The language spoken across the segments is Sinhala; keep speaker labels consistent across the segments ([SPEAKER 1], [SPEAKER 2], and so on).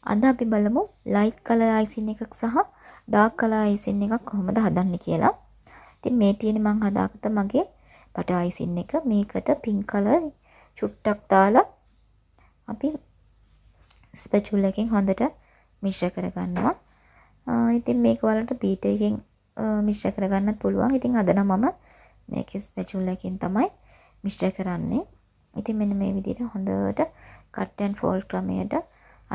[SPEAKER 1] අද අපි බලමු ලයිට් කලර් අයිසින් එකක් සහ ඩාර්ක් කලර් අයිසින් එකක් කොහොමද හදන්නේ කියලා. ඉතින් මේ තියෙන්නේ මම හදාගත්ත මගේ බටර් අයිසින් එක. මේකට පින්ක් කලර් චුට්ටක් දාලා අපි ස්පැචුලා එකෙන් හොඳට මිශ්‍ර කරගන්නවා. ඉතින් මේක වලට බීටර් එකෙන් මිශ්‍ර කරගන්නත් පුළුවන්. ඉතින් අද නම් මම මේකේ ස්පැචුලා එකෙන් තමයි මිශ්‍ර කරන්නේ. ඉතින් මෙන්න මේ විදිහට හොඳට කට් ඇන්ඩ් ෆෝල්ඩ් ක්‍රමයට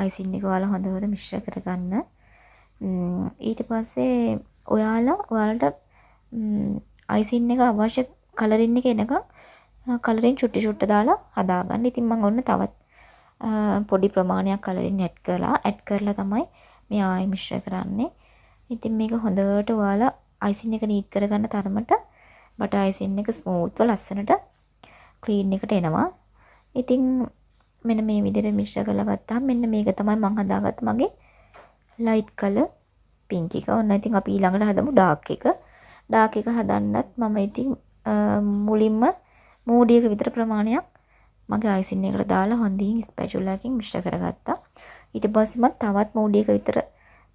[SPEAKER 1] අයිසින් එක ඔයාලා හොඳට මිශ්‍ර කරගන්න. ඊට පස්සේ ඔයාලට අයිසින් එක අවශ්‍ය කලරින් එක එනකම් කලරින් චුට්ටි චුට්ට දාලා හදාගන්න. ඉතින් මම ඔන්න තවත් පොඩි ප්‍රමාණයක් කලරින් ඇඩ් කරලා තමයි මේ ආයෙ මිශ්‍ර කරන්නේ. ඉතින් මේක හොඳට ඔයාලා අයිසින් එක නීට් කරගන්න තරමට බටර් අයිසින් එක ස්මූත්ව ලස්සනට ක්ලීන් එකට එනවා. ඉතින් මෙන්න මේ විදිහට මිශ්‍ර කරලා ගත්තාම මෙන්න මේක තමයි මම හදාගත්ත මගේ ලයිට් කලර් පින්ක් එක. ඔන්න ඉතින් අපි ඊළඟට හදමු ඩාර්ක් එක. ඩාර්ක් එක හදන්නත් මම ඉතින් මුලින්ම මූඩියක විතර ප්‍රමාණයක් මගේ අයිසින් එකට දාලා හොඳින් ස්පැචුලා එකකින් මිශ්‍ර කරගත්තා. ඊට පස්සේ මම තවත් මූඩියක විතර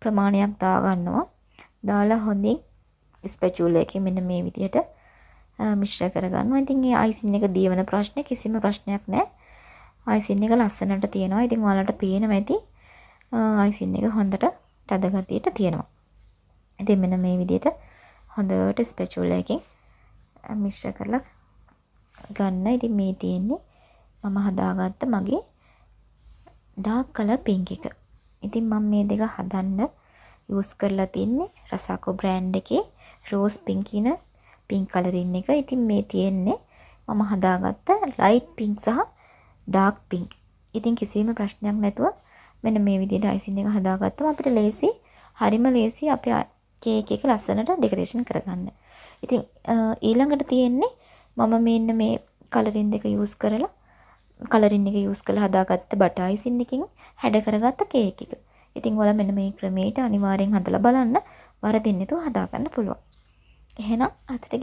[SPEAKER 1] ප්‍රමාණයක් දාගන්නවා. දාලා හොඳින් ස්පැචුලා එකකින් මෙන්න මේ විදිහට මිශ්‍ර කරගන්නවා. ඉතින් මේ අයිසින් එක දියවන ප්‍රශ්නේ කිසිම ප්‍රශ්නයක් නැහැ. අයිසින් එක ලස්සනට තියෙනවා. ඉතින් ඔයාලට පේනවා ඇති අයිසින් එක හොඳට තද ගතියට තියෙනවා. ඉතින් මෙන්න මේ විදිහට හොඳට ස්පැචුලා එකකින් මිශ්‍ර කරලා ගන්න. ඉතින් මේ තියෙන්නේ මම හදාගත්ත මගේ ඩාර්ක් කලර් පින්ක් එක. ඉතින් මම මේ දෙක හදන්න යූස් කරලා තින්නේ රසාකෝ බ්‍රෑන්ඩ් එකේ රෝස් පින්ක් කියන පින්ක් කලරින් එක. ඉතින් මේ තියෙන්නේ මම හදාගත්ත ලයිට් පින්ක් සහ ඩාර්ක් පින්ක්. ඉතින් කිසිම ප්‍රශ්නයක් නැතුව මෙන්න මේ විදිහට අයිසින් එක හදාගත්තම අපිට ලේසි, හරිම ලේසි අපේ කේක් එක ලස්සනට ඩෙකොරේෂන් කරගන්න. ඉතින් ඊළඟට තියෙන්නේ මම මෙන්න මේ කලරින් එක යූස් කරලා හදාගත්ත බටර් අයිසින් එකකින් හැඩ කරගත්ත කේක් එක. ඉතින් ඔයාලා මෙන්න මේ ක්‍රමයට අනිවාර්යෙන් හදලා බලන්න. වරදින් නැතුව හදාගන්න පුළුවන්. එහෙනම් අදට